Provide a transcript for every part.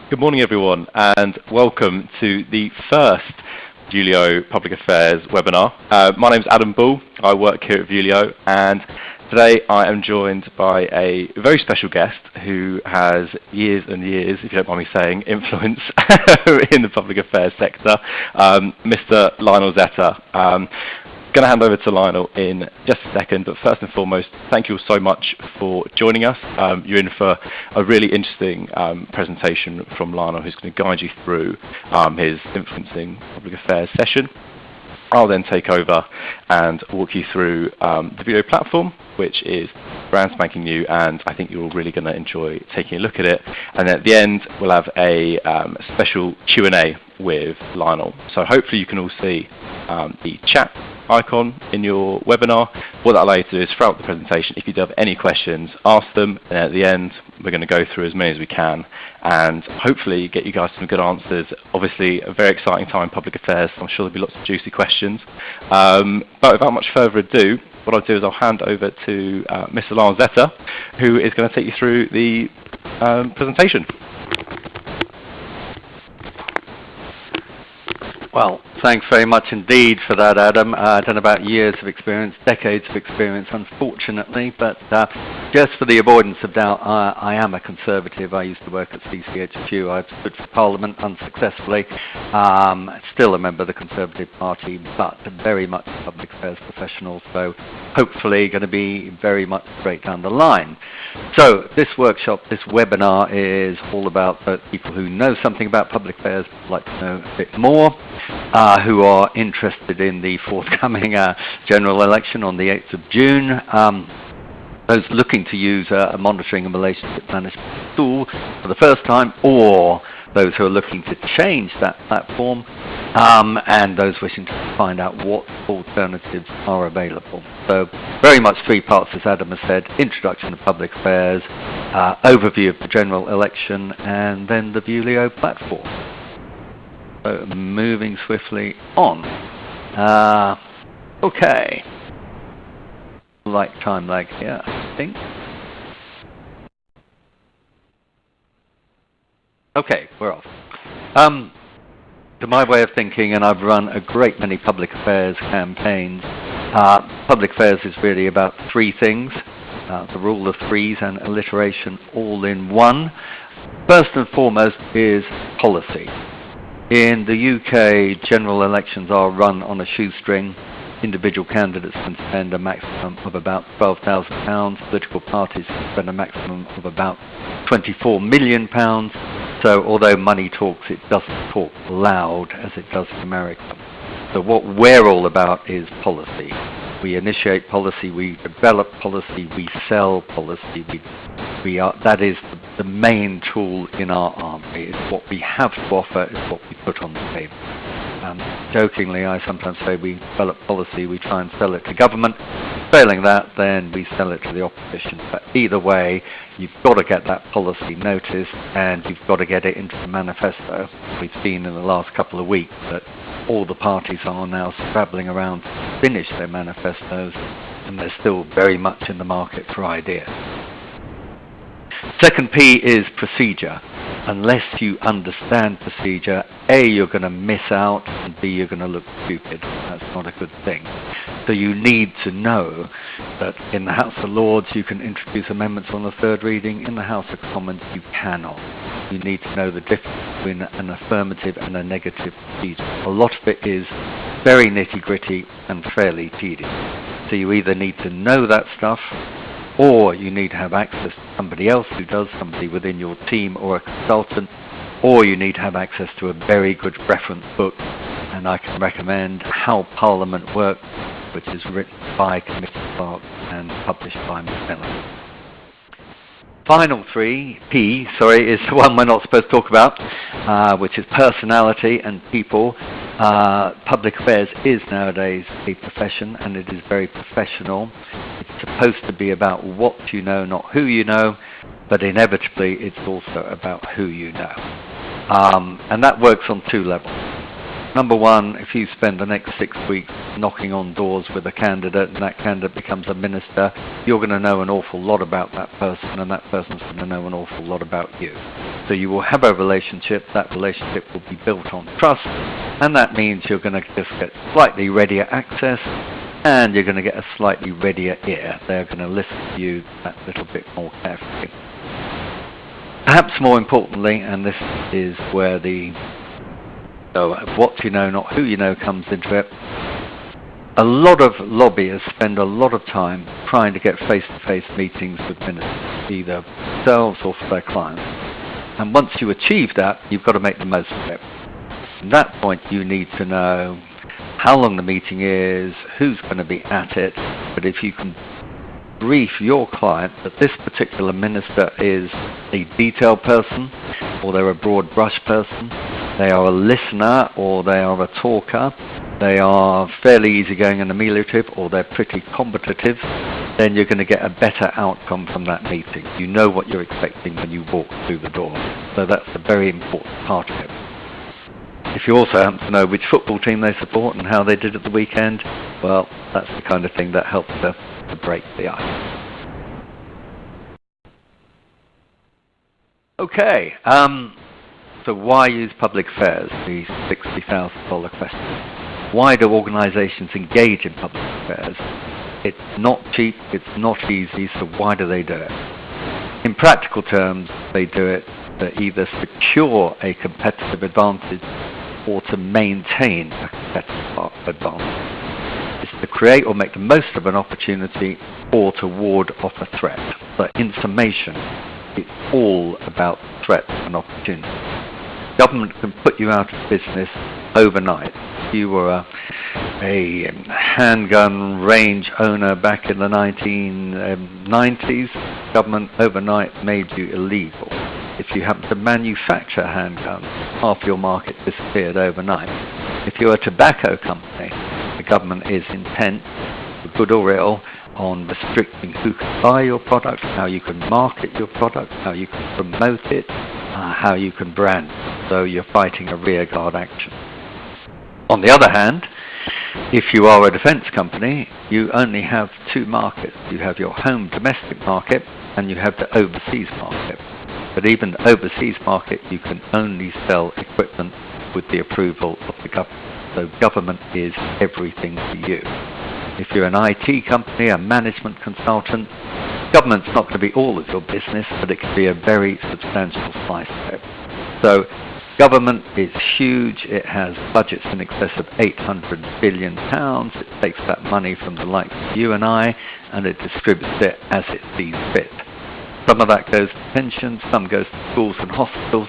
Good morning, everyone, and welcome to the first Vulio Public Affairs webinar. My name is Adam Bull. I work here at Vulio, and today I am joined by a very special guest who has years and years, if you don't mind me saying, influence in the public affairs sector, Mr. Lionel Zetter. Going to hand over to Lionel in just a second, but first and foremost, thank you all so much for joining us. You're in for a really interesting presentation from Lionel, who's going to guide you through his influencing public affairs session. I'll then take over and walk you through the video platform, which is brand spanking new, and I think you're all really going to enjoy taking a look at it. And at the end, we'll have a special Q&A with Lionel. So hopefully you can all see the chat icon in your webinar. What that allows you to do is throughout the presentation, if you do have any questions, ask them, and at the end we're going to go through as many as we can and hopefully get you guys some good answers. Obviously a very exciting time in public affairs, so I'm sure there'll be lots of juicy questions. But without much further ado, what I'll do is I'll hand over to Mr. Lionel Zetter, who is going to take you through the presentation. Well, thanks very much indeed for that, Adam. I don't know about years of experience, decades of experience, unfortunately, but just for the avoidance of doubt, I am a Conservative. I used to work at CCHQ. I've stood for Parliament unsuccessfully. Still a member of the Conservative Party, but very much a public affairs professional, so hopefully going to be very much straight down the line. So this workshop, this webinar is all about people who know something about public affairs, like to know a bit more, who are interested in the forthcoming general election on the 8th of June, those looking to use a monitoring and relationship management tool for the first time, or those who are looking to change that platform, and those wishing to find out what alternatives are available. So very much three parts, as Adam has said: introduction to public affairs, overview of the general election, and then the Vulio platform. So moving swiftly on. Okay. Like time lag here, I think. Okay, we're off. To my way of thinking, and I've run a great many public affairs campaigns, public affairs is really about three things. The rule of threes and alliteration all in one. First and foremost is policy. In the UK, general elections are run on a shoestring. Individual candidates can spend a maximum of about £12,000. Political parties can spend a maximum of about £24 million. So although money talks, it doesn't talk loud as it does in America. So what we're all about is policy. We initiate policy, we develop policy, we sell policy. That is the main tool in our army. It's what we have to offer, it's what we put on the table. Jokingly, I sometimes say we develop policy, we try and sell it to government. Failing that, then we sell it to the opposition. But either way, you've got to get that policy noticed, and you've got to get it into the manifesto. We've seen in the last couple of weeks that all the parties are now scrabbling around to finish their manifestos, and they're still very much in the market for ideas. Second P is procedure. Unless you understand procedure, A, you're going to miss out, and B, you're going to look stupid. That's not a good thing. So you need to know that in the House of Lords you can introduce amendments on the third reading. In the House of Commons you cannot. You need to know the difference between an affirmative and a negative procedure. A lot of it is very nitty-gritty and fairly tedious. So you either need to know that stuff, or you need to have access to somebody else who does, somebody within your team or a consultant, or you need to have access to a very good reference book, and I can recommend How Parliament Works, which is written by Committee Clark and published by Macmillan. Final three, P, is the one we're not supposed to talk about, which is personality and people. Public affairs is nowadays a profession, and it is very professional. It's supposed to be about what you know, not who you know, but inevitably it's also about who you know. And that works on two levels. Number one, if you spend the next 6 weeks knocking on doors with a candidate and that candidate becomes a minister, you're going to know an awful lot about that person, and that person's going to know an awful lot about you. So you will have a relationship. That relationship will be built on trust, and that means you're going to just get slightly readier access, and you're going to get a slightly readier ear. They're going to listen to you that little bit more carefully. Perhaps more importantly, and this is where the what you know, not who you know, comes into it. A lot of lobbyists spend a lot of time trying to get face-to-face meetings with ministers, either themselves or for their clients. And once you achieve that, you've got to make the most of it. At that point, you need to know how long the meeting is, who's going to be at it. But if you can brief your client that this particular minister is a detailed person, or they're a broad brush person, they are a listener, or they are a talker, they are fairly easygoing and ameliorative, or they're pretty combative, then you're going to get a better outcome from that meeting. You know what you're expecting when you walk through the door. So that's a very important part of it. If you also happen to know which football team they support and how they did at the weekend, well, that's the kind of thing that helps to break the ice. Okay, so why use public affairs? The $60,000 question. Why do organizations engage in public affairs? It's not cheap, it's not easy, so why do they do it? In practical terms, they do it to either secure a competitive advantage or to maintain a competitive advantage. It's to create or make the most of an opportunity or to ward off a threat. But in summation, it's all about threats and opportunities. Government can put you out of business overnight. If you were a handgun range owner back in the 1990s, government overnight made you illegal. If you happen to manufacture handguns, half your market disappeared overnight. If you're a tobacco company, the government is intent, for good or ill, on restricting who can buy your product, how you can market your product, how you can promote it, how you can brand it. So you're fighting a rearguard action. On the other hand, if you are a defense company, you only have two markets. You have your home domestic market and you have the overseas market. But even the overseas market, you can only sell equipment with the approval of the government. So government is everything to you. If you're an IT company, a management consultant, government's not going to be all of your business, but it can be a very substantial slice of it. So government is huge. It has budgets in excess of £800 billion. It takes that money from the likes of you and I, and it distributes it as it sees fit. Some of that goes to pensions, some goes to schools and hospitals,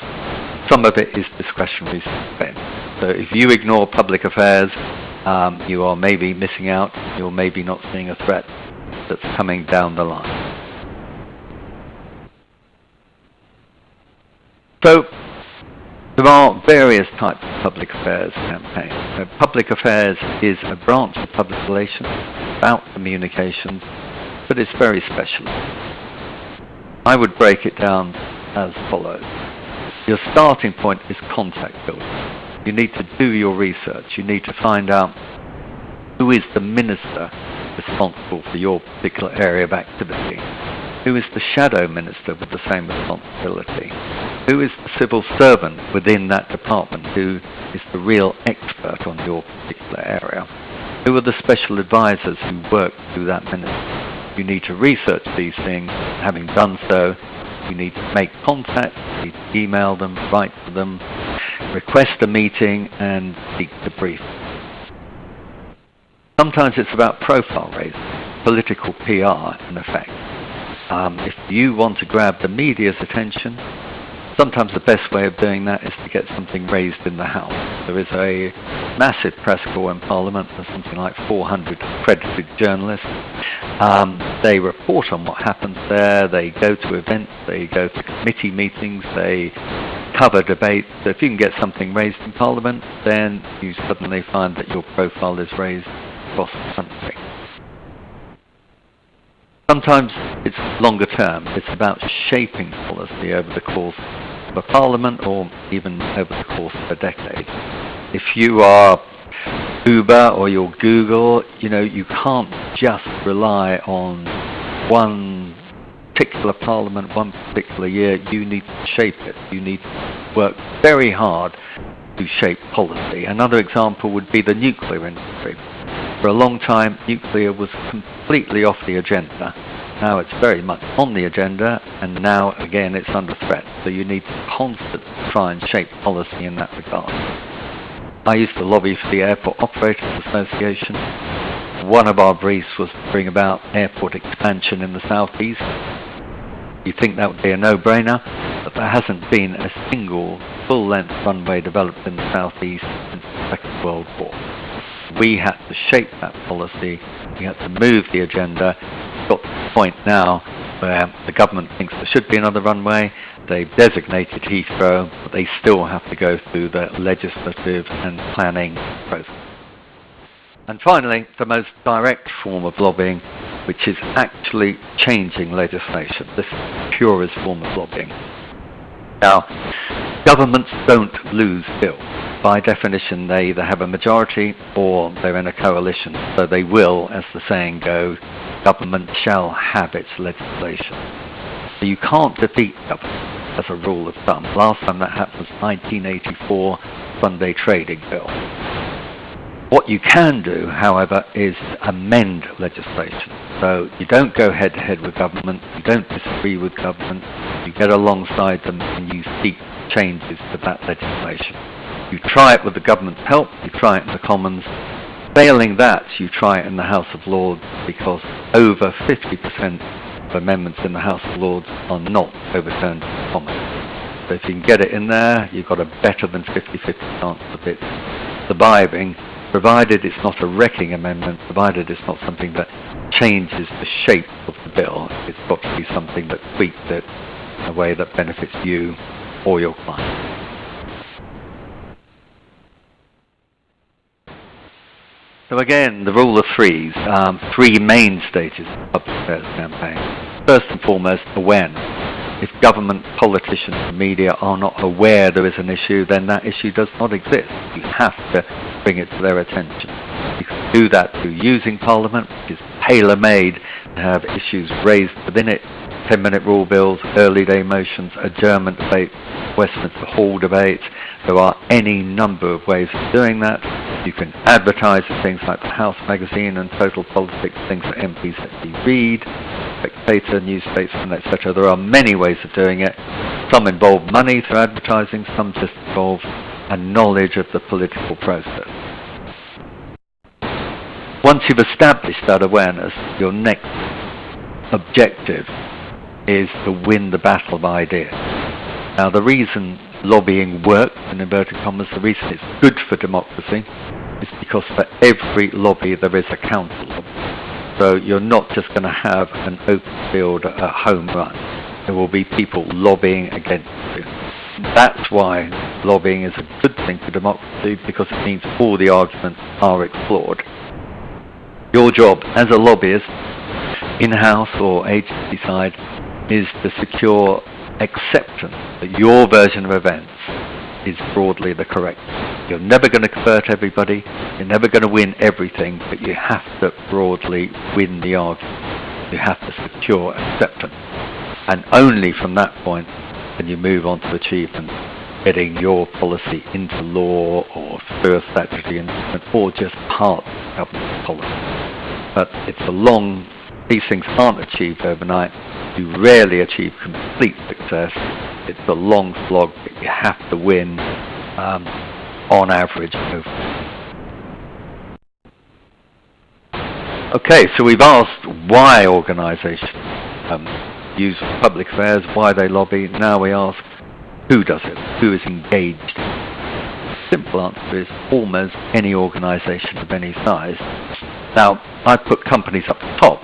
some of it is discretionary spend. So if you ignore public affairs, you are maybe missing out, you're maybe not seeing a threat that's coming down the line. So there are various types of public affairs campaigns. Public affairs is a branch of public relations about communications, but it's very specialized. I would break it down as follows. Your starting point is contact building. You need to do your research. You need to find out who is the minister responsible for your particular area of activity. Who is the shadow minister with the same responsibility? Who is the civil servant within that department who is the real expert on your particular area? Who are the special advisors who work through that minister? You need to research these things. Having done so, you need to make contact, you need to email them, write to them, request a meeting, and seek the brief. Sometimes it's about profile raising, political PR in effect. If you want to grab the media's attention, sometimes the best way of doing that is to get something raised in the House. There is a massive press corps in Parliament. There's something like 400 accredited journalists. They report on what happens there. They go to events. They go to committee meetings. They cover debates. So if you can get something raised in Parliament, then you suddenly find that your profile is raised across the country. Sometimes it's longer term. It's about shaping policy over the course of a parliament or even over the course of a decade. If you are Uber or you're Google, you can't just rely on one particular parliament, one particular year, you need to shape it. You need to work very hard to shape policy. Another example would be the nuclear industry. For a long time, nuclear was completely off the agenda. Now it's very much on the agenda, and now, again, it's under threat. So you need to constantly try and shape policy in that regard. I used to lobby for the Airport Operators Association. One of our briefs was to bring about airport expansion in the southeast. You think that would be a no-brainer, but there hasn't been a single full-length runway developed in the southeast since the Second World War. We had to shape that policy. We had to move the agenda. It's got to the point now where the government thinks there should be another runway. They've designated Heathrow, but they still have to go through the legislative and planning process. And finally, the most direct form of lobbying, which is actually changing legislation. This is the purest form of lobbying. Now, governments don't lose bills. By definition, they either have a majority or they're in a coalition. So they will, as the saying goes, government shall have its legislation. So you can't defeat government as a rule of thumb. Last time that happened was 1984 Sunday Trading Bill. What you can do, however, is amend legislation. So you don't go head-to-head with government, you don't disagree with government, you get alongside them and you seek changes to that legislation. You try it with the government's help, you try it in the Commons. Failing that, you try it in the House of Lords, because over 50% of amendments in the House of Lords are not overturned in the Commons. So if you can get it in there, you've got a better than 50-50 chance of it surviving, provided it's not a wrecking amendment, provided it's not something that changes the shape of the bill. It's got to be something that tweaks it in a way that benefits you or your client. So again, the rule of threes, three main stages of the public affairs campaign. First and foremost, awareness. If government, politicians, and media are not aware there is an issue, then that issue does not exist. You have to bring it to their attention. You can do that through using Parliament, which is tailor-made to have issues raised within it. 10-minute rule bills, early day motions, adjournment debates, Westminster Hall debates. There are any number of ways of doing that. You can advertise in things like the House magazine and Total Politics, things that MPs actually read, Spectator, News Statesman, etc. There are many ways of doing it. Some involve money through advertising, some just involve a knowledge of the political process. Once you've established that awareness, your next objective is to win the battle of ideas. Now, the reason lobbying works, in inverted commas, the reason it's good for democracy, is because for every lobby there is a counter lobby. So you're not just going to have an open field, a home run. There will be people lobbying against you. That's why lobbying is a good thing for democracy, because it means all the arguments are explored. Your job as a lobbyist, in-house or agency side, is to secure acceptance that your version of events is broadly the correct. You're never going to convert everybody, you're never going to win everything, but you have to broadly win the argument. You have to secure acceptance. And only from that point can you move on to achievement, getting your policy into law or through a statutory instrument or just part of government policy. But it's a long, these things aren't achieved overnight. You rarely achieve complete success. It's a long slog that you have to win on average. Okay, so we've asked why organisations use public affairs, why they lobby. Now we ask who does it, who is engaged. The simple answer is almost any organisation of any size. Now, I put companies up the top.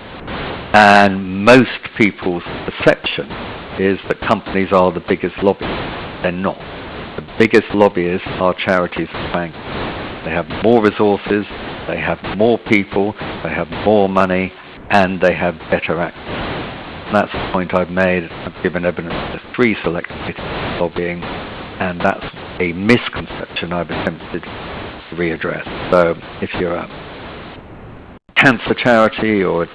And most people's perception is that companies are the biggest lobbyists. They're not. The biggest lobbyists are charities and banks. They have more resources, they have more people, they have more money, and they have better access. And that's the point I've made. I've given evidence to three select cases of lobbying, and that's a misconception I've attempted to readdress. So if you're a cancer charity or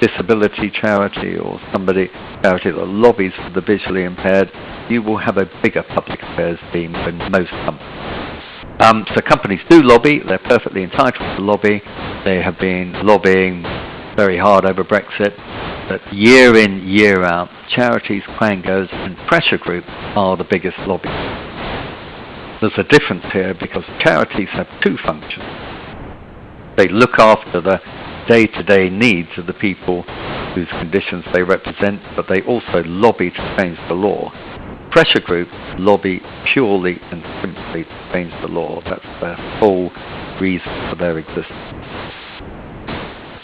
disability charity or charity that lobbies for the visually impaired, you will have a bigger public affairs team than most companies. So companies do lobby. They're perfectly entitled to lobby. They have been lobbying very hard over Brexit. But year in, year out, charities, quangos, and pressure groups are the biggest lobbies. There's a difference here because charities have two functions. They look after the day-to-day needs of the people whose conditions they represent, but they also lobby to change the law. Pressure groups lobby purely and simply to change the law. That's their whole reason for their existence.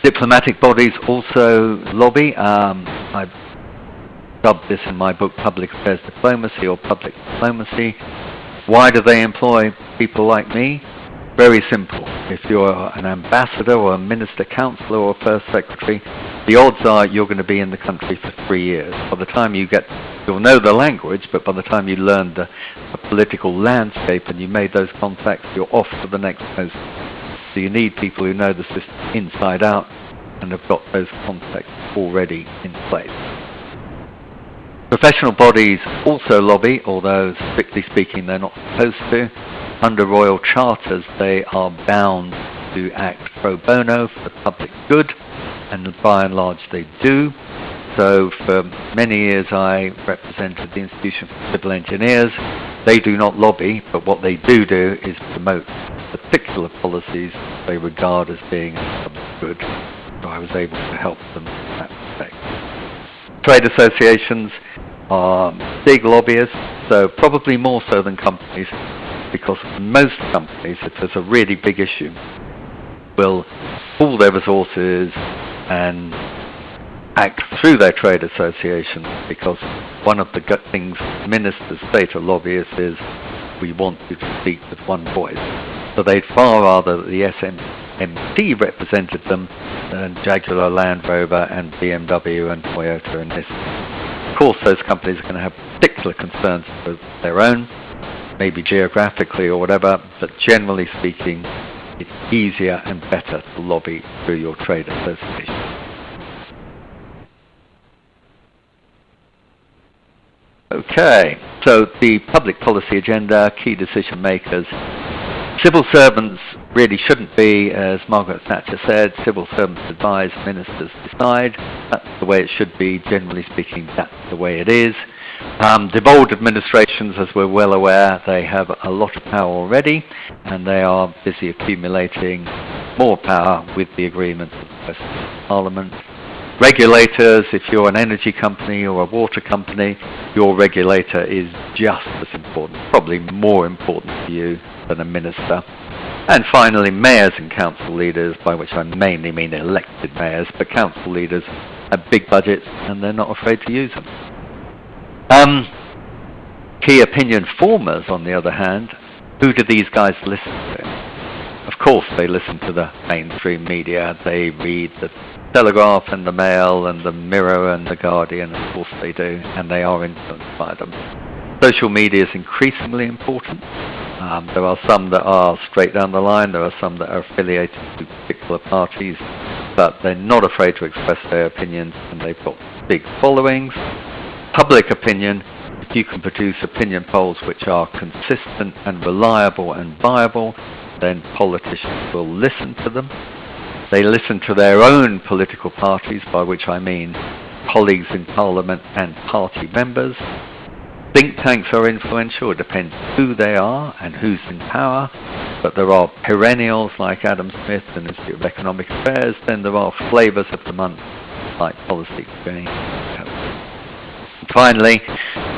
Diplomatic bodies also lobby. I dubbed this in my book Public Affairs Diplomacy or Public Diplomacy. Why do they employ people like me? Very simple. If you're an ambassador or a minister, councillor or first secretary, the odds are you're going to be in the country for 3 years. By the time you'll know the language, but by the time you learn the political landscape and you made those contacts, you're off to the next post. So you need people who know the system inside out and have got those contacts already in place. Professional bodies also lobby, although strictly speaking they're not supposed to. Under royal charters they are bound to act pro bono for the public good, and by and large they do. So for many years I represented the Institution for Civil Engineers. They do not lobby, but what they do is promote particular policies they regard as being public good. So I was able to help them in that respect. Trade associations are big lobbyists, so probably more so than companies, because most companies, if there's a really big issue, will pool their resources and act through their trade associations, because one of the things ministers say to lobbyists is, we want you to speak with one voice. So they'd far rather that the SMT represented them than Jaguar Land Rover and BMW and Toyota and Nissan. Of course, those companies are going to have particular concerns of their own, maybe geographically or whatever, but generally speaking, it's easier and better to lobby through your trade association. Okay, so the public policy agenda, key decision makers. Civil servants really shouldn't be, as Margaret Thatcher said, civil servants advise, ministers decide. That's the way it should be. Generally speaking, that's the way it is. Devolved administrations, as we're well aware, they have a lot of power already, and they are busy accumulating more power with the agreement of the Westminster Parliament. Regulators, if you're an energy company or a water company, your regulator is just as important, probably more important to you than a minister. And finally, mayors and council leaders, by which I mainly mean elected mayors, but council leaders have big budgets and they're not afraid to use them. Key opinion formers, on the other hand, who do these guys listen to? Of course they listen to the mainstream media. They read the Telegraph and the Mail and the Mirror and the Guardian, of course they do, and they are influenced by them. Social media is increasingly important. There are some that are straight down the line, there are some that are affiliated to particular parties, but they're not afraid to express their opinions, and they've got big followings. Public opinion, if you can produce opinion polls which are consistent and reliable and viable, then politicians will listen to them. They listen to their own political parties, by which I mean colleagues in Parliament and party members. Think tanks are influential. It depends who they are and who's in power. But there are perennials like Adam Smith and Institute of Economic Affairs. Then there are flavours of the month like Policy Exchange. Finally,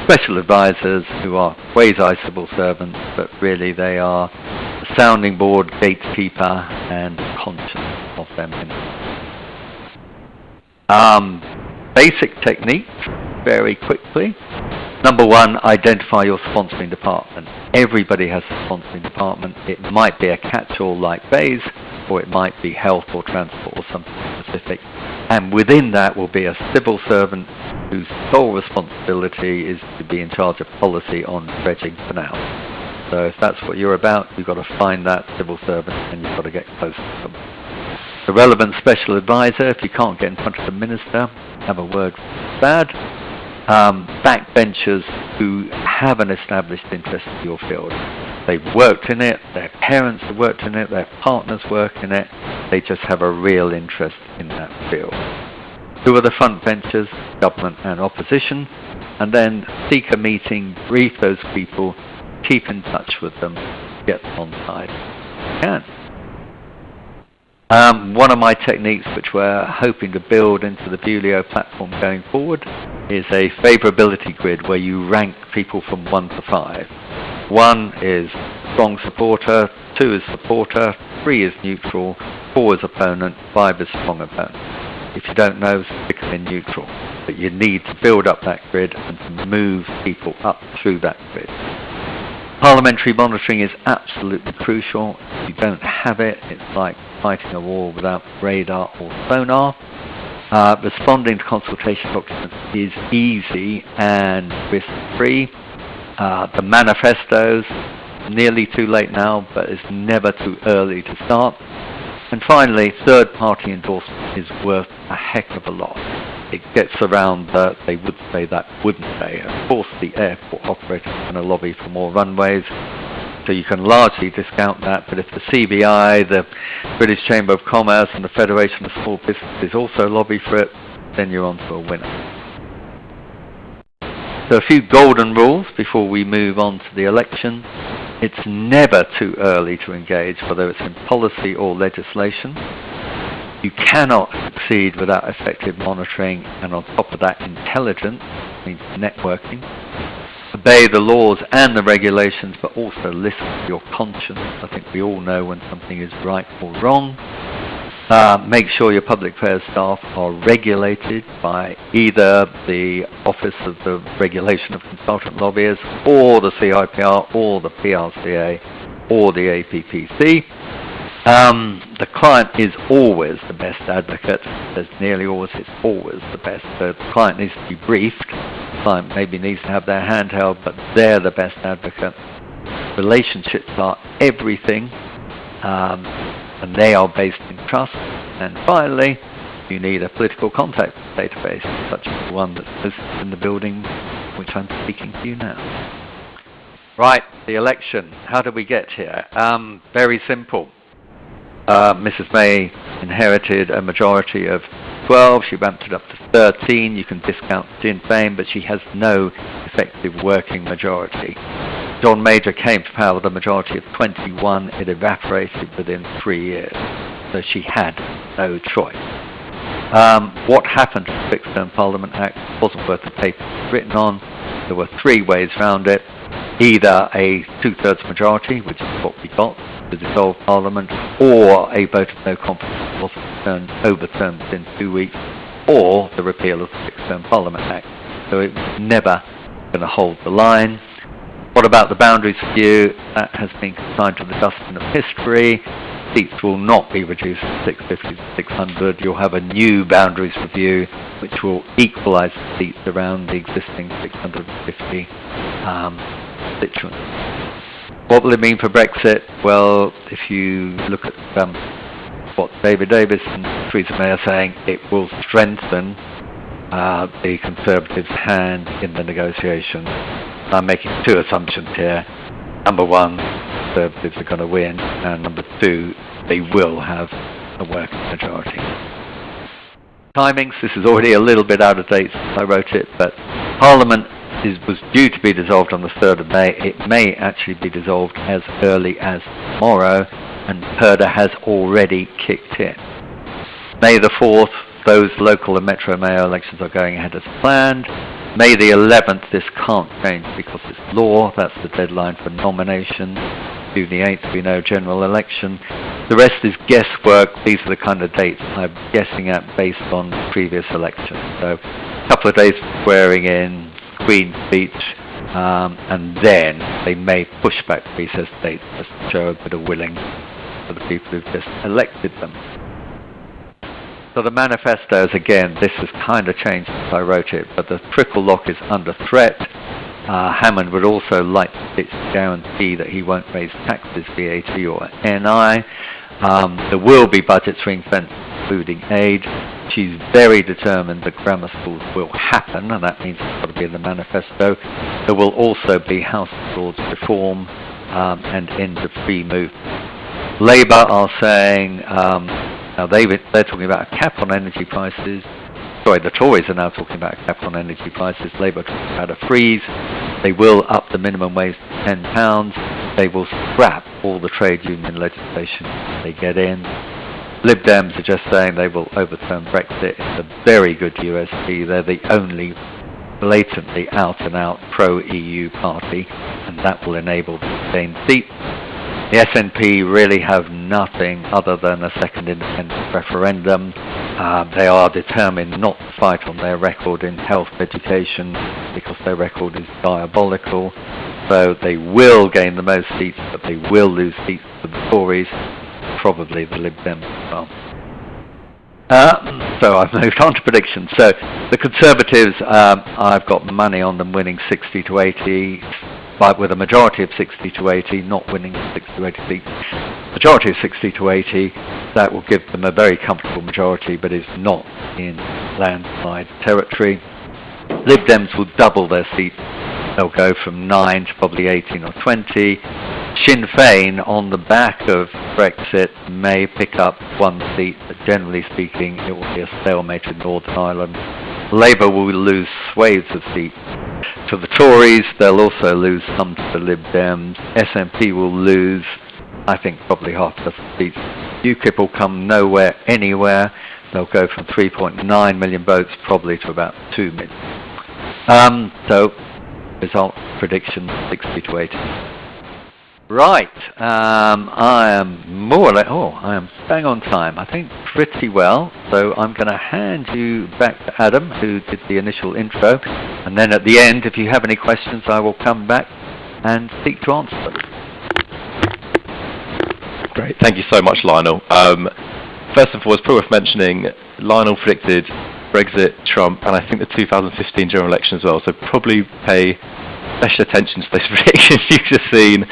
special advisors who are quasi-civil servants, but really they are the sounding board, gatekeeper, and conscience of their ministers. Basic techniques, very quickly. Number one, identify your sponsoring department. Everybody has a sponsoring department. It might be a catch-all like Bays, or it might be health or transport or something specific. And within that will be a civil servant whose sole responsibility is to be in charge of policy on dredging canals. So if that's what you're about, you've got to find that civil servant and you've got to get close to them. The relevant special advisor, if you can't get in front of the minister, have a word with Dad. Backbenchers who have an established interest in your field. They've worked in it, their parents have worked in it, their partners work in it, they just have a real interest in that field. Who are the front benchers? Government and opposition. And then seek a meeting, brief those people, keep in touch with them, get them on side. You can. One of my techniques, which we're hoping to build into the Bulio platform going forward, is a favorability grid where you rank people from 1 to 5. 1 is strong supporter, 2 is supporter, 3 is neutral, 4 is opponent, 5 is strong opponent. If you don't know, stick them in neutral. But you need to build up that grid and to move people up through that grid. Parliamentary monitoring is absolutely crucial. If you don't have it, it's like fighting a war without radar or sonar. Responding to consultation documents is easy and risk-free. The manifestos, nearly too late now, but it's never too early to start. And finally, third-party endorsement is worth a heck of a lot. It gets around the they would say that wouldn't say. Of course, the airport operators are going to lobby for more runways, so you can largely discount that. But if the CBI, the British Chamber of Commerce, and the Federation of Small Businesses also lobby for it, then you're on to a winner. So a few golden rules before we move on to the election. It's never too early to engage, whether it's in policy or legislation. You cannot succeed without effective monitoring, and on top of that, intelligence, means networking. Obey the laws and the regulations, but also listen to your conscience. I think we all know when something is right or wrong. Make sure your public affairs staff are regulated by either the Office of the Regulation of Consultant Lobbyists, or the CIPR, or the PRCA, or the APPC. The client is always the best advocate. There's nearly always, it's always the best. So the client needs to be briefed. The client maybe needs to have their hand held, but they're the best advocate. Relationships are everything. And they are based in trust. And finally, you need a political contact database, such as the one that's listed in the building which I'm speaking to you now. Right, the election. How did we get here? Very simple. Mrs. May inherited a majority of 12. She ramped it up to 13. You can discount Sinn Féin, but she has no effective working majority. John Major came to power with a majority of 21. It evaporated within 3 years. So she had no choice. What happened to the Fixed Term Parliament Act wasn't worth the paper it was written on. There were 3 ways round it. Either a 2/3 majority, which is what we got, to dissolve Parliament, or a vote of no confidence was overturned within 2 weeks, or the repeal of the Fixed Term Parliament Act. So it was never going to hold the line. What about the boundaries review? That has been consigned to the dustbin of history. Seats will not be reduced from 650 to 600. You'll have a new boundaries review, which will equalise the seats around the existing 650 constituents. What will it mean for Brexit? Well, if you look at what David Davis and Theresa May are saying, it will strengthen the Conservatives' hand in the negotiations. I'm making 2 assumptions here. Number 1, Conservatives are going to win, and number 2, they will have a working majority. Timings, this is already a little bit out of date since I wrote it, but Parliament was due to be dissolved on the 3rd of May. It may actually be dissolved as early as tomorrow, and PERDA has already kicked in. May the 4th, those local and metro mayor elections are going ahead as planned. May the 11th, this can't change because it's law. That's the deadline for nominations. June the 8th, we know general election. The rest is guesswork. These are the kind of dates I'm guessing at based on previous elections. So a couple of days for swearing in, Queen's speech, and then they may push back recess dates just to show a bit of willing for the people who've just elected them. So the manifestos, again, this has kind of changed since I wrote it, but the triple lock is under threat. Hammond would also like to guarantee that he won't raise taxes, VAT or NI. There will be budget swing fence, including aid. She's very determined that grammar schools will happen, and that means it's got to be in the manifesto. There will also be House of Lords reform and end of free movement. Labour are saying, now they're talking about a cap on energy prices. Sorry, the Tories are now talking about a cap on energy prices. Labour are talking about a freeze. They will up the minimum wage to £10. They will scrap all the trade union legislation they get in. Lib Dems are just saying they will overturn Brexit. It's a very good USP. They're the only blatantly out-and-out pro-EU party, and that will enable them to gain seats. The SNP really have nothing other than a second independent referendum. They are determined not to fight on their record in health education because their record is diabolical. So they will gain the most seats, but they will lose seats to the Tories, probably the Lib Dems as well. So I've moved on to predictions. So the Conservatives, I've got money on them winning 60 to 80, but with a majority of 60 to 80, not winning 60 to 80 seats. Majority of 60 to 80, that will give them a very comfortable majority, but is not in landslide territory. Lib Dems will double their seats. They'll go from 9 to probably 18 or 20. Sinn Féin, on the back of Brexit, may pick up one seat, but generally speaking, it will be a stalemate in Northern Ireland. Labour will lose swathes of seats to the Tories. They'll also lose some to the Lib Dems. SNP will lose, I think, probably half the seats. UKIP will come nowhere, anywhere. They'll go from 3.9 million votes probably to about 2 million. So, result prediction 60 to 80. Right, I am more or less, I am bang on time, I think pretty well, so I'm going to hand you back to Adam, who did the initial intro, and then at the end, if you have any questions, I will come back and seek to answer them. Great, thank you so much, Lionel. First and foremost, probably worth mentioning, Lionel predicted Brexit, Trump, and I think the 2015 general election as well, so probably pay special attention to those predictions you've just seen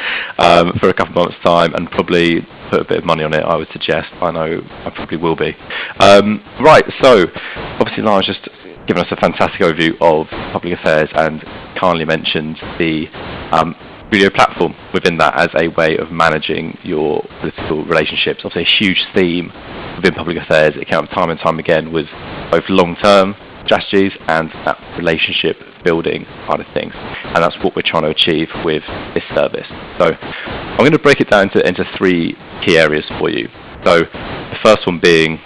for a couple of months' time, and probably put a bit of money on it, I would suggest. I know I probably will be. Right, so obviously Lionel's just given us a fantastic overview of public affairs and kindly mentioned the video platform within that as a way of managing your political relationships. Obviously a huge theme within public affairs. It came up time and time again with both long-term strategies and that relationship building part of things, and that's what we're trying to achieve with this service. So I'm going to break it down into three key areas for you. So the first one being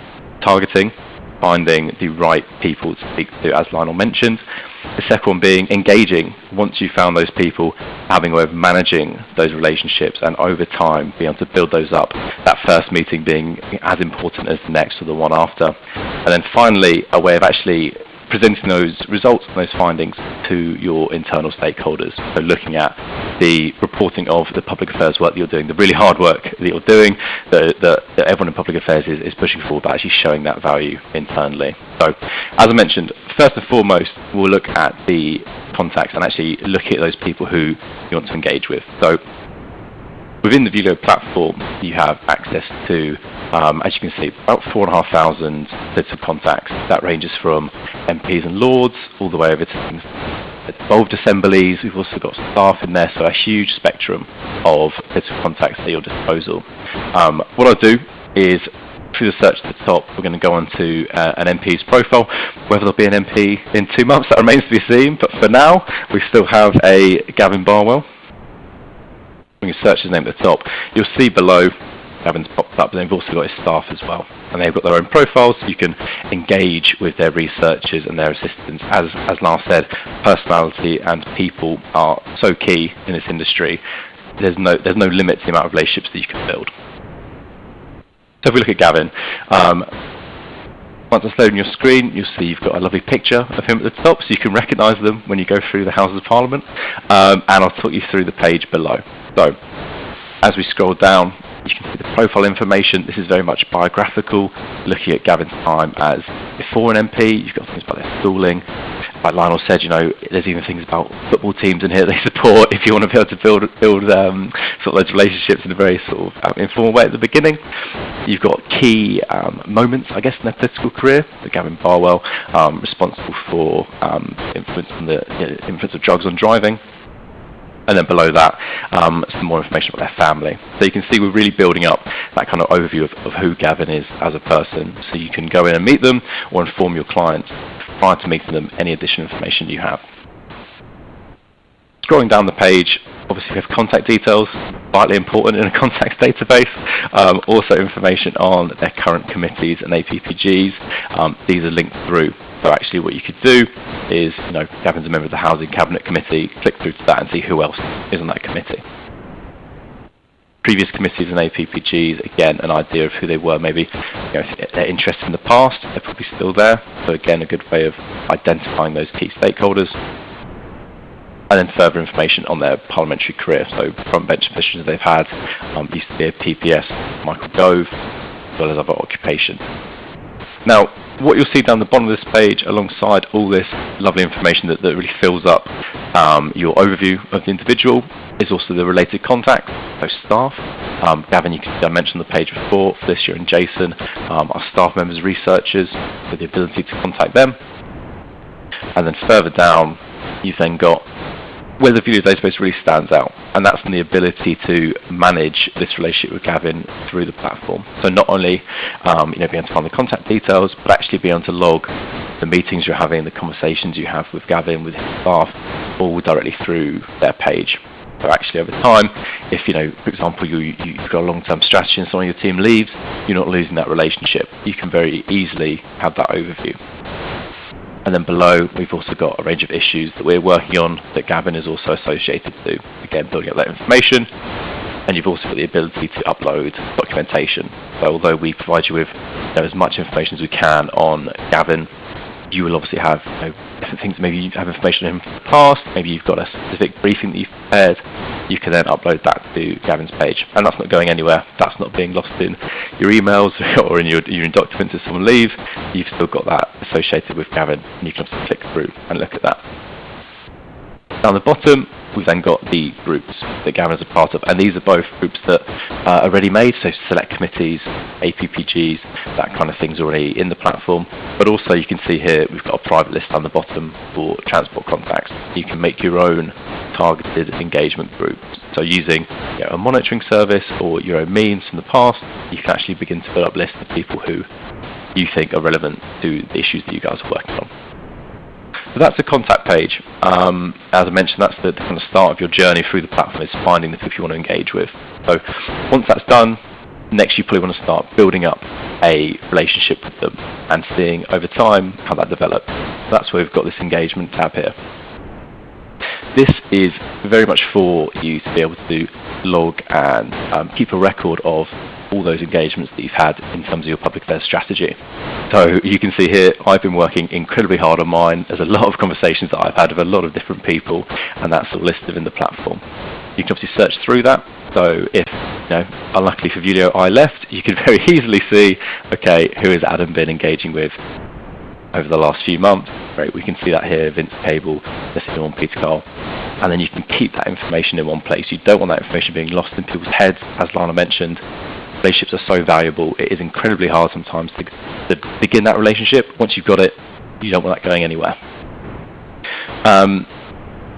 targeting, finding the right people to speak to, as Lionel mentioned. The second one being engaging. Once you've found those people, having a way of managing those relationships, and over time being able to build those up, that first meeting being as important as the next or the one after. And then finally, a way of actually presenting those results and those findings to your internal stakeholders. So looking at the reporting of the public affairs work that you're doing, the really hard work that you're doing, that everyone in public affairs is pushing forward, but actually showing that value internally. So, as I mentioned, first and foremost, we'll look at the contacts and actually looking at those people who you want to engage with. So, within the video platform, you have access to, as you can see, about 4,500 lists of contacts. That ranges from MPs and Lords all the way over to devolved assemblies. We've also got staff in there, so a huge spectrum of lists of contacts at your disposal. What I'll do is, through the search at the top, we're going to go on to an MP's profile. Whether there'll be an MP in 2 months, that remains to be seen, but for now, we still have a Gavin Barwell. When you search his name at the top, you'll see below Gavin's popped up, but they've also got his staff as well. And they've got their own profiles, so you can engage with their researchers and their assistants. As Lars said, personality and people are so key in this industry. There's no limit to the amount of relationships that you can build. So if we look at Gavin, once it's loading your screen, you'll see you've got a lovely picture of him at the top, so you can recognise them when you go through the Houses of Parliament. And I'll talk you through the page below. So, as we scroll down, you can see the profile information. This is very much biographical, looking at Gavin's time as before an MP. You've got things about their schooling. like Lionel said, there's even things about football teams in here they support if you want to be able to build sort of those relationships in a very sort of informal way at the beginning. You've got key moments, I guess, in their political career. So Gavin Barwell, responsible for influence of drugs on driving. And then below that, some more information about their family. So you can see we're really building up that kind of overview of who Gavin is as a person. So you can go in and meet them or inform your clients prior to meeting them any additional information you have. Scrolling down the page, obviously we have contact details, vitally important in a contacts database. Also information on their current committees and APPGs. These are linked through. So actually what you could do is, Gavin's a member of the Housing Cabinet Committee, click through to that and see who else is on that committee. Previous committees and APPGs, again, an idea of who they were, maybe if they're interested in the past, they're probably still there. So again, a good way of identifying those key stakeholders. And then further information on their parliamentary career, so front-bench positions they've had, used to be a PPS, Michael Gove, as well as other occupations. Now, what you'll see down the bottom of this page, alongside all this lovely information that really fills up your overview of the individual, is also the related contacts, so staff. Gavin, you can see I mentioned the page before, Felicia and Jason, our staff members, researchers, with the ability to contact them. And then further down, you've then got where the video database really stands out, and that's in the ability to manage this relationship with Gavin through the platform. So not only being able to find the contact details, but actually being able to log the meetings you're having, the conversations you have with Gavin, with his staff, all directly through their page. So actually over time, if for example you've got a long-term strategy and someone on your team leaves, you're not losing that relationship. You can very easily have that overview. And then below, we've also got a range of issues that we're working on that Gavin is also associated to. Again, building up that information. And you've also got the ability to upload documentation. So although we provide you with as much information as we can on Gavin, you will obviously have different things. Maybe you have information on him from the past. Maybe you've got a specific briefing that you've prepared. You can then upload that to Gavin's page, and that's not going anywhere. That's not being lost in your emails or in your documents if someone leaves. You've still got that associated with Gavin, and you can obviously click through and look at that. Down the bottom, we've then got the groups that Gavin's a part of, and these are both groups that are already made, so select committees, APPGs, that kind of thing's already in the platform. But also you can see here we've got a private list down the bottom for transport contacts. You can make your own targeted engagement groups. So using a monitoring service or your own means from the past, you can actually begin to build up lists of people who you think are relevant to the issues that you guys are working on. So that's the contact page. As I mentioned, that's the kind of start of your journey through the platform, is finding the people you want to engage with. So once that's done, next you probably want to start building up a relationship with them and seeing over time how that develops. So that's where we've got this engagement tab here. This is very much for you to be able to log and keep a record of all those engagements that you've had in terms of your public affairs strategy. So you can see here, I've been working incredibly hard on mine. There's a lot of conversations that I've had with a lot of different people, and that's all listed in the platform. You can obviously search through that. So if, unluckily for Julio, I left, you can very easily see, okay, who has Adam been engaging with over the last few months? Great, we can see that here, Vince Cable, Jessica and Peter Carl. And then you can keep that information in one place. You don't want that information being lost in people's heads, as Lana mentioned. Relationships are so valuable. It is incredibly hard sometimes to begin that relationship. Once you've got it, you don't want that going anywhere.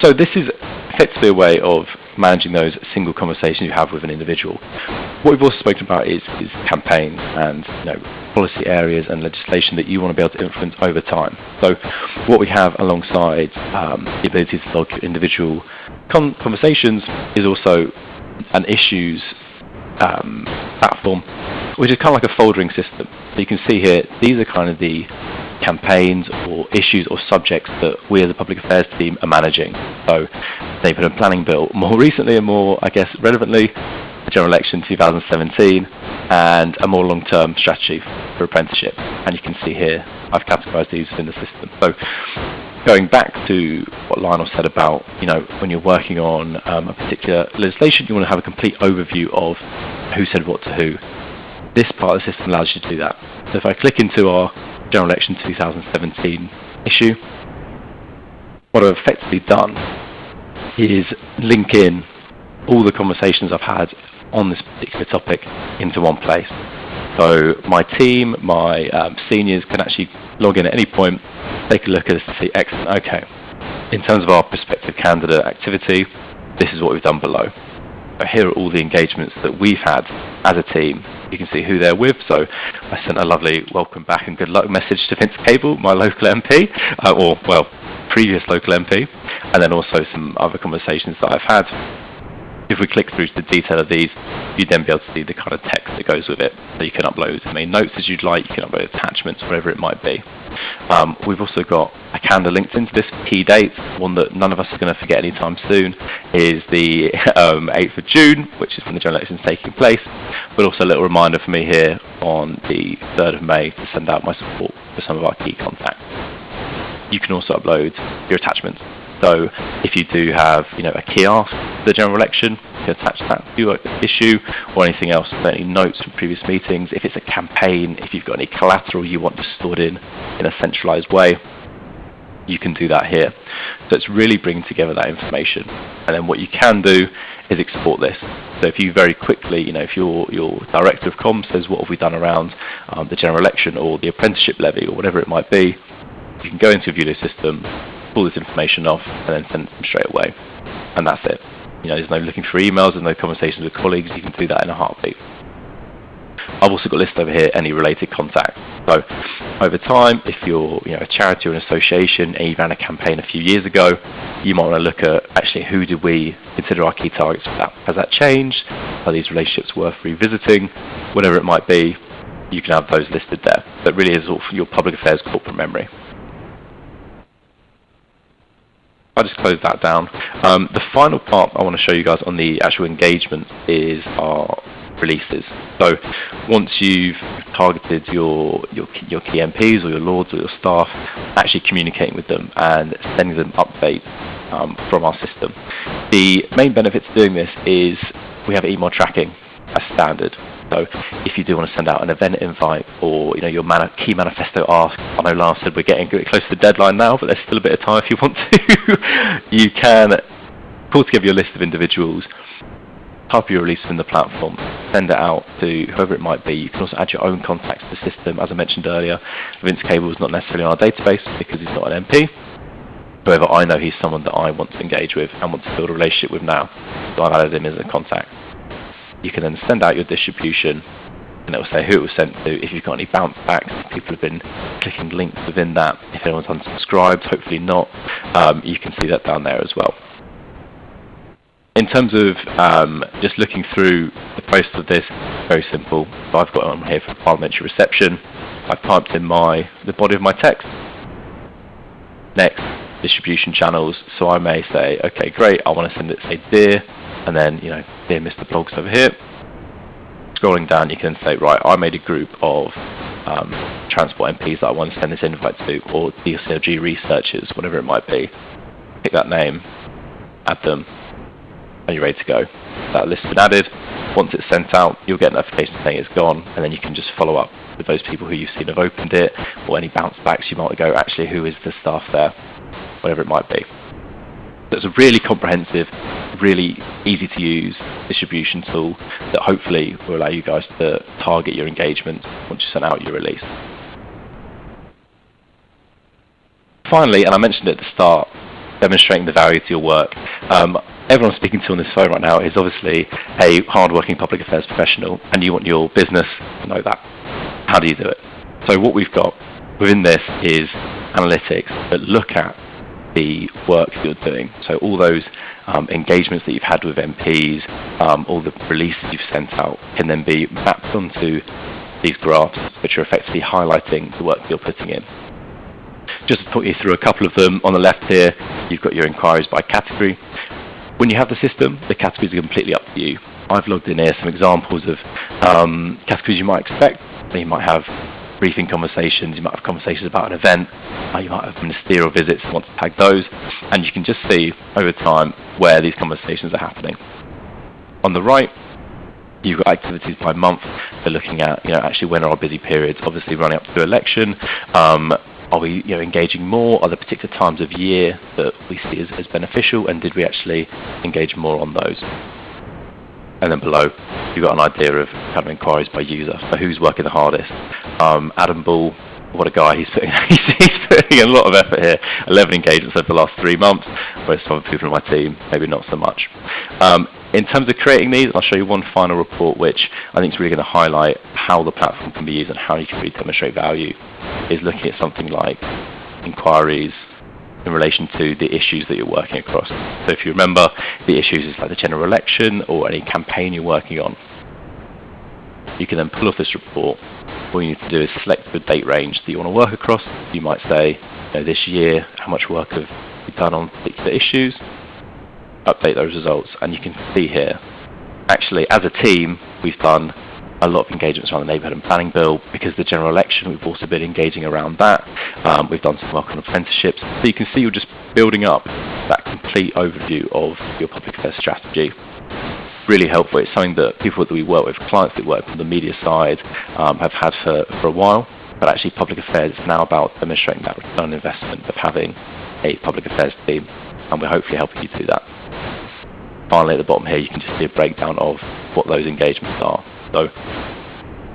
So this is effectively a way of managing those single conversations you have with an individual. What we've also spoken about is campaigns and policy areas and legislation that you want to be able to influence over time. So what we have alongside the ability to log individual conversations is also an issues platform, which is kind of like a foldering system. So you can see here, these are kind of the campaigns or issues or subjects that we as a public affairs team are managing. So they've put a planning bill. More recently and more, I guess, relevantly, the general election 2017 and a more long-term strategy for apprenticeship. And you can see here, I've categorized these within the system. So going back to what Lionel said about, when you're working on a particular legislation, you want to have a complete overview of who said what to who. This part of the system allows you to do that. So if I click into our General Election 2017 issue, what I've effectively done is link in all the conversations I've had on this particular topic into one place. So my team, my seniors can actually log in at any point, take a look at this and see, excellent, okay, in terms of our prospective candidate activity, this is what we've done below. So here are all the engagements that we've had as a team. You can see who they're with. So I sent a lovely welcome back and good luck message to Vince Cable, my local MP, previous local MP, and then also some other conversations that I've had. If we click through to the detail of these, you'd then be able to see the kind of text that goes with it. So you can upload as many notes as you'd like, you can upload attachments, whatever it might be. We've also got a calendar linked into this, key dates. One that none of us are going to forget anytime soon is the 8th of June, which is when the general election is taking place, but also a little reminder for me here on the 3rd of May to send out my support for some of our key contacts. You can also upload your attachments. So if you do have, a key ask for the general election, you can attach that to your issue or anything else, any notes from previous meetings. If it's a campaign, if you've got any collateral you want to store in a centralized way, you can do that here. So it's really bringing together that information. And then what you can do is export this. So if you very quickly, if your director of comms says, what have we done around the general election or the apprenticeship levy or whatever it might be, you can go into your Vulo system, pull this information off, and then send it them straight away. And that's it. There's no looking for emails, there's no conversations with colleagues, you can do that in a heartbeat. I've also got listed over here any related contacts. So over time, if you're a charity or an association and you ran a campaign a few years ago, you might want to look at actually who did we consider our key targets for that. Has that changed? Are these relationships worth revisiting? Whatever it might be, you can have those listed there. That really is all for your public affairs corporate memory. I'll just close that down. The final part I want to show you guys on the actual engagement is our releases. So once you've targeted your key MPs or your lords or your staff, actually communicating with them and sending them updates from our system. The main benefit to doing this is we have email tracking as standard. So if you do want to send out an event invite or your key manifesto ask, I know Lars said we're getting close to the deadline now, but there's still a bit of time if you want to. You can pull together your list of individuals, type your release in the platform, send it out to whoever it might be. You can also add your own contacts to the system. As I mentioned earlier, Vince Cable is not necessarily on our database because he's not an MP. However, I know he's someone that I want to engage with and want to build a relationship with now, so I've added him as a contact. You can then send out your distribution and it will say who it was sent to. If you've got any bounce backs, people have been clicking links within that. If anyone's unsubscribed, hopefully not, you can see that down there as well. In terms of just looking through the process of this, very simple. So I've got on here for parliamentary reception. I've typed in the body of my text. Next, distribution channels. So I may say, okay, great, I want to send it, say, dear, and then, dear Mr. Blogs over here. Scrolling down, you can say, right, I made a group of transport MPs that I want to send this invite to, or DCLG researchers, whatever it might be. Pick that name, add them, and you're ready to go. That list has been added. Once it's sent out, you'll get a notification saying it's gone, and then you can just follow up with those people who you've seen have opened it, or any bounce backs you might go, actually, who is the staff there, whatever it might be. So it's a really comprehensive, really easy to use distribution tool that hopefully will allow you guys to target your engagement once you send out your release. Finally, and I mentioned it at the start, demonstrating the value to your work. Everyone I'm speaking to on this phone right now is obviously a hard-working public affairs professional, and you want your business to know that. How do you do it? So what we've got within this is analytics that look at the work that you're doing. So all those engagements that you've had with MPs, all the releases you've sent out can then be mapped onto these graphs, which are effectively highlighting the work that you're putting in. Just to talk you through a couple of them, on the left here, you've got your inquiries by category. When you have the system, the categories are completely up to you. I've logged in here some examples of categories you might expect. So you might have briefing conversations, you might have conversations about an event, you might have ministerial visits, you want to tag those, and you can just see over time where these conversations are happening. On the right, you've got activities by month. They're looking at, actually when are our busy periods, obviously running up to the election. Are we engaging more? Are there particular times of year that we see as beneficial, and did we actually engage more on those? And then below, you've got an idea of kind of inquiries by user. So who's working the hardest? Adam Bull, what a guy, he's putting a lot of effort here. 11 engagements over the last 3 months, whereas some people in my team, maybe not so much. In terms of creating these, I'll show you one final report which I think is really going to highlight how the platform can be used and how you can really demonstrate value, is looking at something like inquiries in relation to the issues that you're working across. So if you remember, the issues is like the general election or any campaign you're working on. You can then pull off this report. All you need to do is select the date range that you want to work across. You might say, this year, how much work have you done on particular issues? Update those results, and you can see here, actually, as a team, we've done a lot of engagements around the neighbourhood and planning bill. Because of the general election, we've also been engaging around that. We've done some work on apprenticeships. So you can see you're just building up that complete overview of your public affairs strategy. Really helpful. It's something that people that we work with, clients that work from the media side, have had for a while. But actually, public affairs is now about demonstrating that return on investment of having a public affairs team, and we're hopefully helping you do that. Finally, at the bottom here, you can just see a breakdown of what those engagements are. So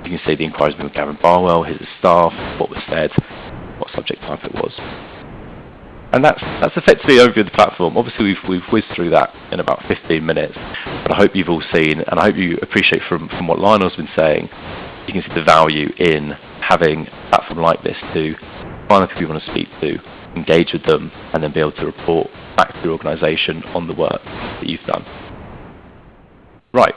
you can see the inquiries with Gavin Barwell, his staff, what was said, what subject type it was. And that's effectively overview of the platform. Obviously, we've whizzed through that in about 15 minutes, but I hope you've all seen, and I hope you appreciate from what Lionel's been saying, you can see the value in having a platform like this to find the people you want to speak to, engage with them, and then be able to report back to your organisation on the work that you've done. Right.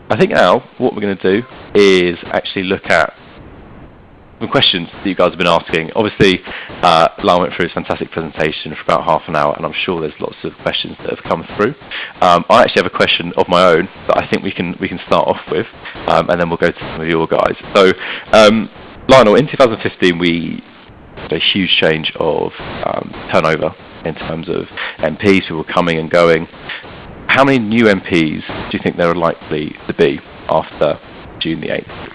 I think now what we're going to do is actually look at some questions that you guys have been asking. Obviously, Lyle went through his fantastic presentation for about half an hour, and I'm sure there's lots of questions that have come through. I actually have a question of my own that I think we can start off with, and then we'll go to some of your guys. So, Lionel, in 2015, we had a huge change of turnover in terms of MPs who were coming and going. How many new MPs do you think there are likely to be after June the 8th?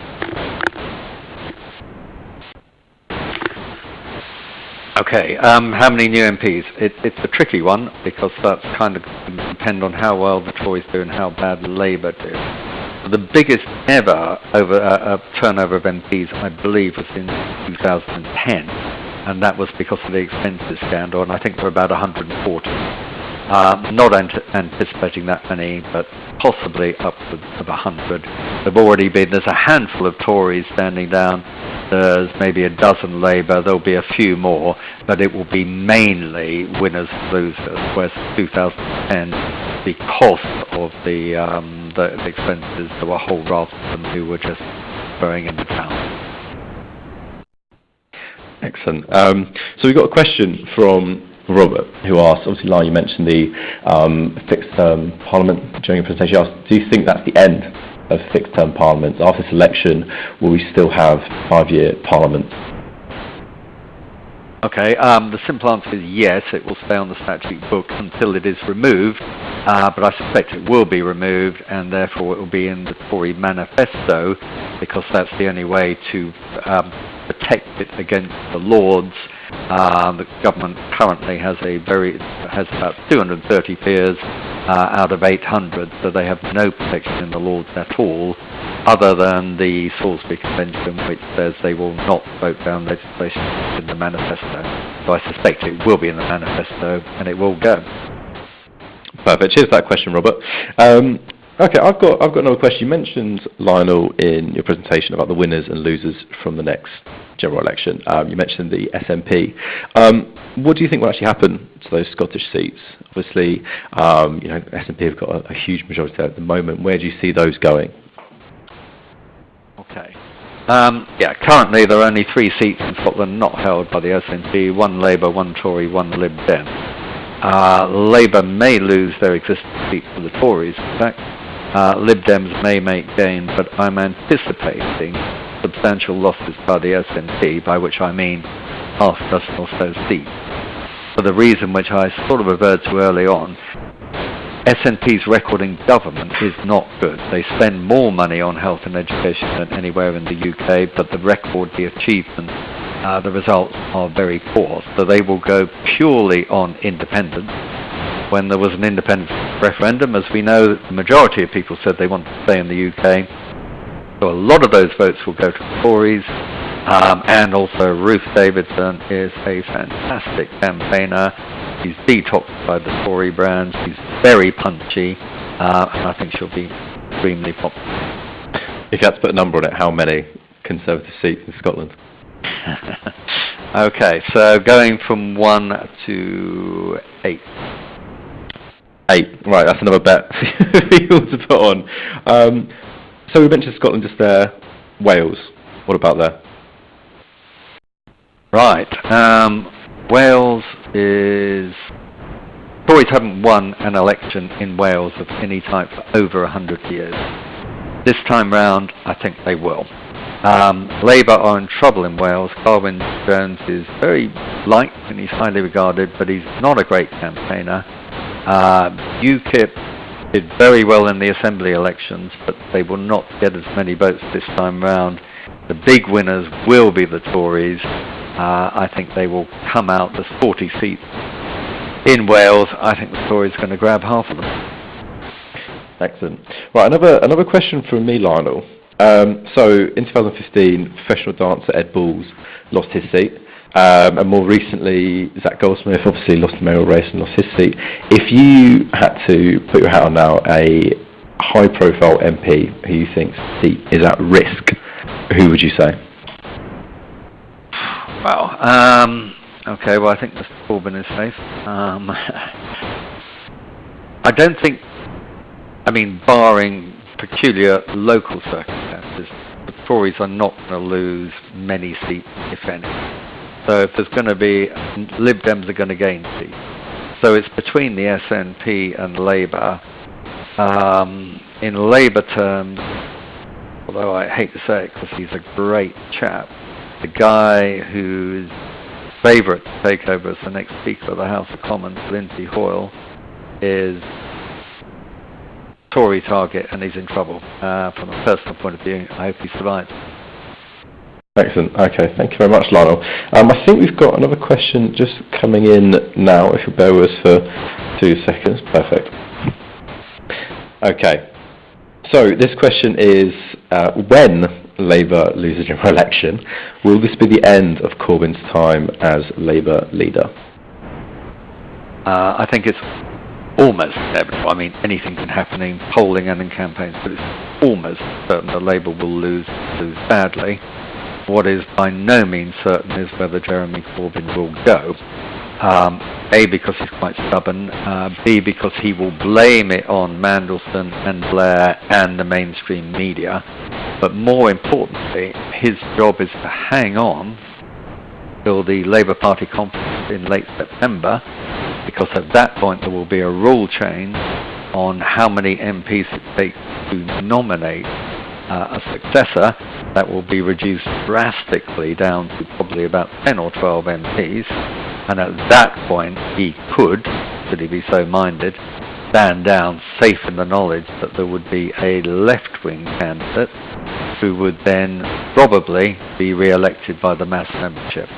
Okay, how many new MPs? It's a tricky one, because that's kind of depend on how well the Tories do and how bad Labour do. The biggest ever turnover of MPs, I believe, was in 2010, and that was because of the expenses scandal, and I think there were about 140. Not anticipating that many, but possibly upwards of 100. There've already been, there's a handful of Tories standing down, there's maybe a dozen Labour, there'll be a few more, but it will be mainly winners and losers, whereas 2010, because of the expenses, there were a whole raft of them who were just going into town. Excellent. So we've got a question from Robert, who asked, obviously, Lyle, you mentioned the fixed-term parliament during your presentation. He asked, do you think that's the end of fixed-term parliaments? After this election, will we still have 5-year parliaments? Okay, the simple answer is yes, it will stay on the statute book until it is removed, but I suspect it will be removed, and therefore it will be in the Tory manifesto, because that's the only way to protect it against the Lords. The government currently has about 230 peers out of 800, so they have no protection in the Lords at all, other than the Salisbury Convention, which says they will not vote down legislation in the manifesto. So I suspect it will be in the manifesto, and it will go. Perfect. Cheers for that question, Robert. Okay, I've got another question. You mentioned, Lionel, in your presentation about the winners and losers from the next general election. You mentioned the SNP. What do you think will actually happen to those Scottish seats? Obviously, SNP have got a huge majority there at the moment. Where do you see those going? Okay. Currently there are only 3 seats in Scotland not held by the SNP, 1 Labour, 1 Tory, 1 Lib Dem. Labour may lose their existing seat to the Tories, in fact. Lib Dems may make gain, but I'm anticipating substantial losses by the SNP, by which I mean half a dozen or so seats. For the reason which I sort of referred to early on, SNP's record in government is not good. They spend more money on health and education than anywhere in the UK, but the record, the achievement the results are very poor. So they will go purely on independence. When there was an independence referendum, as we know, the majority of people said they wanted to stay in the UK. So a lot of those votes will go to the Tories. And also Ruth Davidson is a fantastic campaigner. She's detoxified the Tory brand. She's very punchy. And I think she'll be extremely popular. If you had to put a number on it, how many Conservative seats in Scotland? Okay, so going from 1 to 8. 8, right, that's another bet for people to put on. So we mentioned Scotland just there. Wales, what about there? Right, Wales is... Tories haven't won an election in Wales of any type for over 100 years. This time round, I think they will. Labour are in trouble in Wales. Carwyn Jones is very liked and he's highly regarded, but he's not a great campaigner. UKIP did very well in the Assembly elections, but they will not get as many votes this time round. The big winners will be the Tories. I think they will come out. There's 40 seats in Wales. I think the Tories are going to grab half of them. Excellent. Right, another question from me, Lionel. So in 2015, professional dancer Ed Balls lost his seat. And more recently, Zach Goldsmith obviously lost the mayoral race and lost his seat. If you had to put your hat on now a high-profile MP who you think's seat is at risk, who would you say? Well, okay, well, I think Mr. Corbyn is safe. I don't think, I mean, barring peculiar local circumstances, the Tories are not going to lose many seats, if any. So if there's going to be, Lib Dems are going to gain seats. So it's between the SNP and Labour. In Labour terms, although I hate to say it because he's a great chap, the guy whose favourite to take over as the next Speaker of the House of Commons, Lindsay Hoyle, is Tory target and he's in trouble. From a personal point of view, I hope he survives. Excellent. Okay, thank you very much, Lionel. I think we've got another question just coming in now, if you'll bear with us for 2 seconds. Perfect. Okay, so this question is, when Labour loses a general election, will this be the end of Corbyn's time as Labour leader? I think it's almost inevitable. I mean, anything can happen in polling and in campaigns, but it's almost certain that Labour will lose badly. What is by no means certain is whether Jeremy Corbyn will go. A, because he's quite stubborn, B, because he will blame it on Mandelson and Blair and the mainstream media. But more importantly, his job is to hang on till the Labour Party conference in late September, because at that point there will be a rule change on how many MPs it takes to nominate a successor. That will be reduced drastically down to probably about 10 or 12 MPs, and at that point he could, should he be so minded, stand down safe in the knowledge that there would be a left-wing candidate who would then probably be re-elected by the mass membership.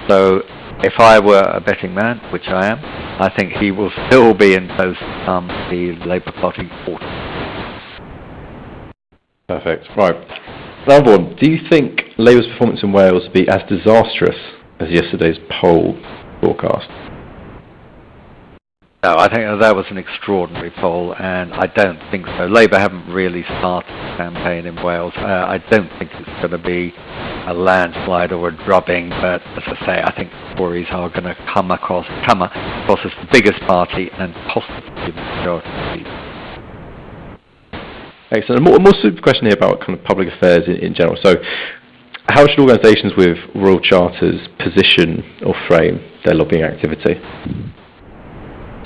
So if I were a betting man, which I am, I think he will still be in post the Labour Party autumn. Perfect. Right. Number one, do you think Labour's performance in Wales will be as disastrous as yesterday's poll forecast? No, I think that was an extraordinary poll, and I don't think so. Labour haven't really started the campaign in Wales. I don't think it's going to be a landslide or a drubbing, but as I say, I think the Tories are going to come across as the biggest party and possibly the majority of seats. Excellent. A more super question here about kind of public affairs in general. So, how should organisations with royal charters position or frame their lobbying activity?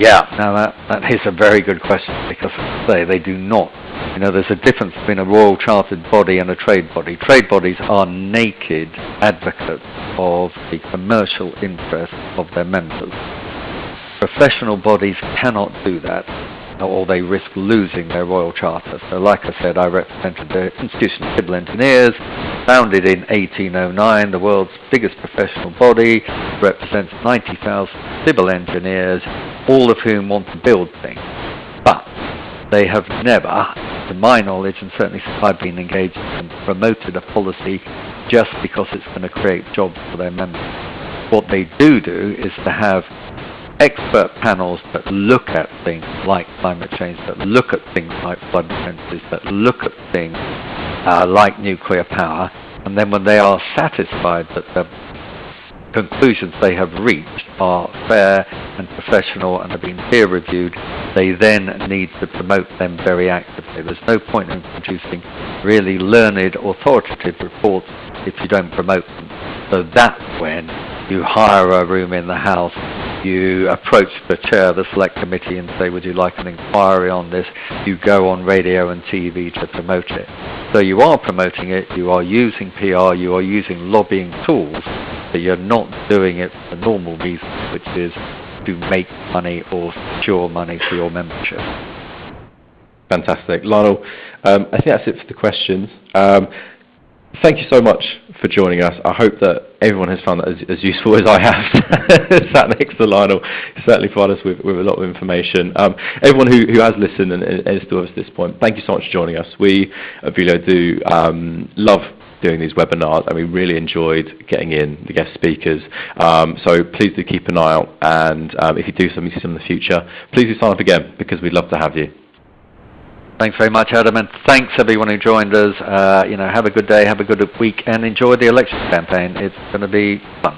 Yeah, now that is a very good question, because as I say, they do not. You know, there's a difference between a royal chartered body and a trade body. Trade bodies are naked advocates of the commercial interests of their members. Professional bodies cannot do that, or they risk losing their royal charter. So like I said, I represented the Institution of Civil Engineers. founded in 1809, the world's biggest professional body, represents 90,000 civil engineers, all of whom want to build things. But they have never, to my knowledge, and certainly since I've been engaged in them, promoted a policy just because it's going to create jobs for their members. What they do is to have expert panels that look at things like climate change, that look at things like flood defences, that look at things like nuclear power, and then when they are satisfied that the conclusions they have reached are fair and professional and have been peer reviewed, they then need to promote them very actively. There's no point in producing really learned authoritative reports if you don't promote them. So that's when you hire a room in the House, you approach the chair of the select committee and say, would you like an inquiry on this? You go on radio and TV to promote it. So you are promoting it, you are using PR, you are using lobbying tools, but you're not doing it for the normal reason, which is to make money or secure money for your membership. Fantastic. Lionel, I think that's it for the questions. Thank you so much for joining us. I hope that everyone has found that as useful as I have. Sat next to Lionel, certainly provided us with a lot of information. Everyone who has listened and is still with us at this point, thank you so much for joining us. We at Vulio do love doing these webinars, and we really enjoyed getting in the guest speakers. So please do keep an eye out, and if you do something in the future, please do sign up again, because we'd love to have you. Thanks very much, Adam, and thanks everyone who joined us. Have a good day, have a good week, and enjoy the election campaign. It's going to be fun.